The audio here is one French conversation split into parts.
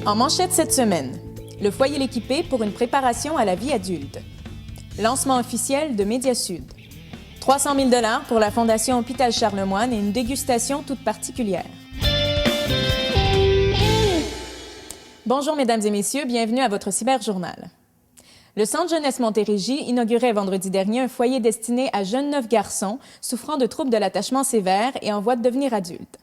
En manchette cette semaine, le foyer l'équipé pour une préparation à la vie adulte. Lancement officiel de Médiasud. 300 000 $ pour la Fondation Hôpital Charlemagne et une dégustation toute particulière. Bonjour mesdames et messieurs, bienvenue à votre cyberjournal. Le Centre Jeunesse Montérégie inaugurait vendredi dernier un foyer destiné à jeunes 9 garçons souffrant de troubles de l'attachement sévère et en voie de devenir adultes.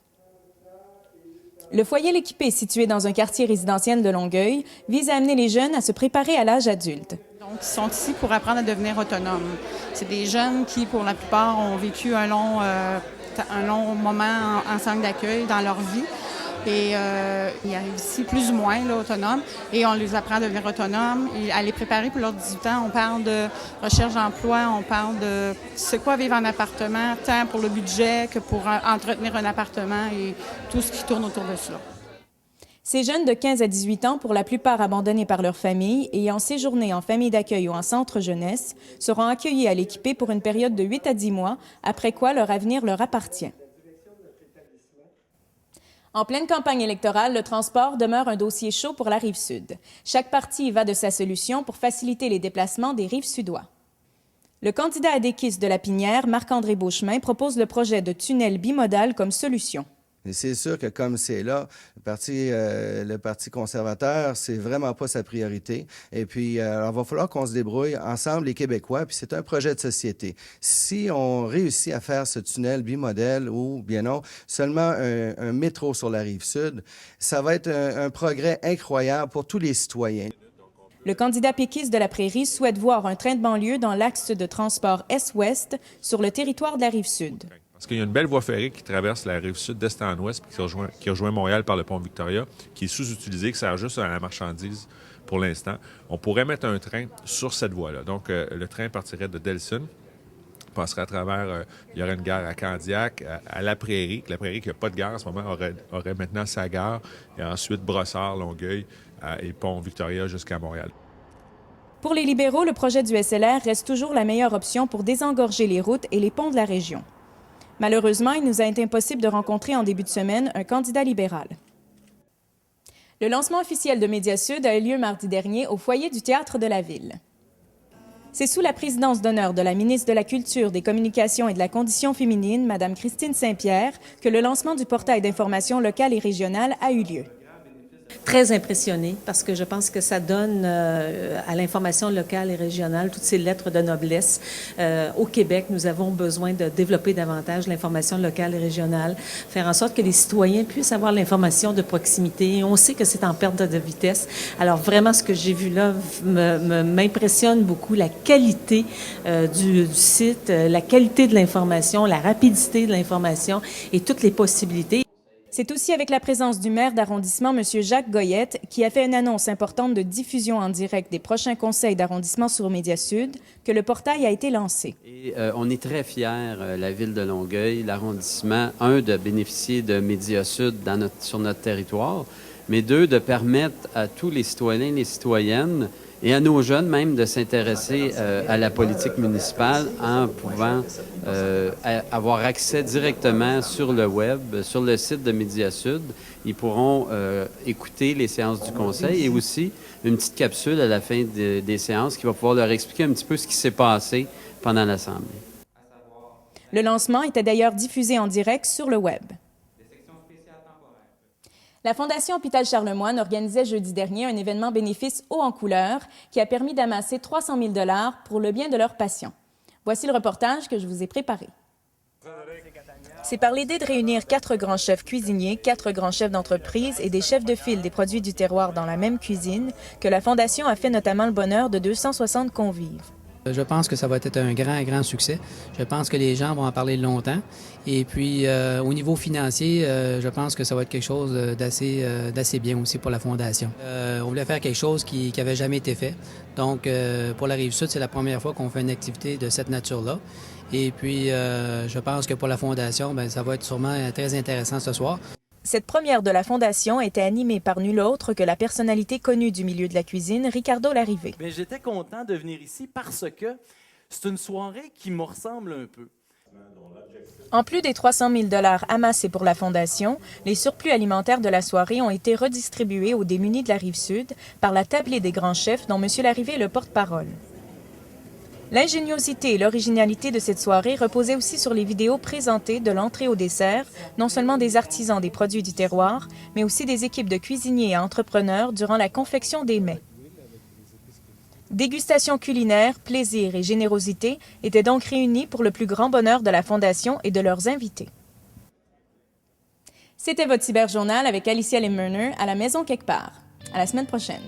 Le foyer l'équipé, situé dans un quartier résidentiel de Longueuil, vise à amener les jeunes à se préparer à l'âge adulte. Donc, ils sont ici pour apprendre à devenir autonomes. C'est des jeunes qui, pour la plupart, ont vécu un long moment en centre d'accueil dans leur vie. Et ils arrivent ici plus ou moins là, autonomes et on les apprend à devenir autonomes et à les préparer pour leurs 18 ans. On parle de recherche d'emploi, on parle de c'est quoi vivre en appartement, tant pour le budget que pour entretenir un appartement et tout ce qui tourne autour de cela. Ces jeunes de 15 à 18 ans, pour la plupart abandonnés par leur famille, ayant séjourné en famille d'accueil ou en centre jeunesse, seront accueillis à l'équipé pour une période de 8 à 10 mois, après quoi leur avenir leur appartient. En pleine campagne électorale, le transport demeure un dossier chaud pour la Rive-Sud. Chaque parti y va de sa solution pour faciliter les déplacements des Rives-Sudois. Le candidat à Déquiste de la Pinière, Marc-André Beauchemin, propose le projet de tunnel bimodal comme solution. Et c'est sûr que comme c'est là, le Parti conservateur, c'est vraiment pas sa priorité. Et puis, il va falloir qu'on se débrouille ensemble, les Québécois, puis c'est un projet de société. Si on réussit à faire ce tunnel bimodal ou, bien non, seulement un métro sur la Rive-Sud, ça va être un progrès incroyable pour tous les citoyens. Le candidat péquiste de la Prairie souhaite voir un train de banlieue dans l'axe de transport Est-Ouest sur le territoire de la Rive-Sud. Parce qu'il y a une belle voie ferrée qui traverse la Rive-Sud d'est en ouest puis qui rejoint Montréal par le pont Victoria, qui est sous-utilisée, qui sert juste à la marchandise pour l'instant. On pourrait mettre un train sur cette voie-là. Donc, le train partirait de Delson, passerait à travers, il y aurait une gare à Candiac, à La Prairie. La Prairie qui n'a pas de gare en ce moment aurait maintenant sa gare, et ensuite Brossard, Longueuil et pont Victoria jusqu'à Montréal. Pour les libéraux, le projet du SLR reste toujours la meilleure option pour désengorger les routes et les ponts de la région. Malheureusement, il nous a été impossible de rencontrer en début de semaine un candidat libéral. Le lancement officiel de Médiasud a eu lieu mardi dernier au foyer du Théâtre de la Ville. C'est sous la présidence d'honneur de la ministre de la Culture, des Communications et de la Condition féminine, Mme Christine Saint-Pierre, que le lancement du portail d'information locale et régionale a eu lieu. Très impressionnée parce que je pense que ça donne à l'information locale et régionale toutes ces lettres de noblesse. Au Québec, nous avons besoin de développer davantage l'information locale et régionale, faire en sorte que les citoyens puissent avoir l'information de proximité. On sait que c'est en perte de vitesse. Alors vraiment, ce que j'ai vu là m'impressionne beaucoup, la qualité du site, la qualité de l'information, la rapidité de l'information et toutes les possibilités. C'est aussi avec la présence du maire d'arrondissement, M. Jacques Goyette, qui a fait une annonce importante de diffusion en direct des prochains conseils d'arrondissement sur Médiasud, que le portail a été lancé. Et, on est très fiers, la Ville de Longueuil, l'arrondissement, de bénéficier de Médiasud sur notre territoire, mais de permettre à tous les citoyens et les citoyennes et à nos jeunes même de s'intéresser à la politique municipale en pouvant avoir accès directement sur le web, sur le site de Médiasud. Ils pourront écouter les séances du conseil et aussi une petite capsule à la fin des séances qui va pouvoir leur expliquer un petit peu ce qui s'est passé pendant l'Assemblée. Le lancement était d'ailleurs diffusé en direct sur le web. La Fondation Hôpital Charlemagne organisait jeudi dernier un événement bénéfice haut en couleurs qui a permis d'amasser 300 000 $ pour le bien de leurs patients. Voici le reportage que je vous ai préparé. C'est par l'idée de réunir 4 grands chefs cuisiniers, 4 grands chefs d'entreprise et des chefs de file des produits du terroir dans la même cuisine que la Fondation a fait notamment le bonheur de 260 convives. Je pense que ça va être un grand succès. Je pense que les gens vont en parler longtemps. Et puis, au niveau financier, je pense que ça va être quelque chose d'assez bien aussi pour la Fondation. On voulait faire quelque chose qui n'avait jamais été fait. Donc, pour la Rive-Sud, c'est la première fois qu'on fait une activité de cette nature-là. Et puis, je pense que pour la Fondation, ça va être sûrement très intéressant ce soir. Cette première de la Fondation était animée par nul autre que la personnalité connue du milieu de la cuisine, Ricardo Larrivé. J'étais content de venir ici parce que c'est une soirée qui me ressemble un peu. En plus des 300 000 $ amassés pour la Fondation, les surplus alimentaires de la soirée ont été redistribués aux démunis de la Rive-Sud par la tablée des grands chefs dont M. Larrivée est le porte-parole. L'ingéniosité et l'originalité de cette soirée reposaient aussi sur les vidéos présentées de l'entrée au dessert, non seulement des artisans des produits du terroir, mais aussi des équipes de cuisiniers et entrepreneurs durant la confection des mets. Dégustation culinaire, plaisir et générosité étaient donc réunis pour le plus grand bonheur de la Fondation et de leurs invités. C'était votre Cyberjournal avec Alicia Lemmerner à la Maison quelque part. À la semaine prochaine.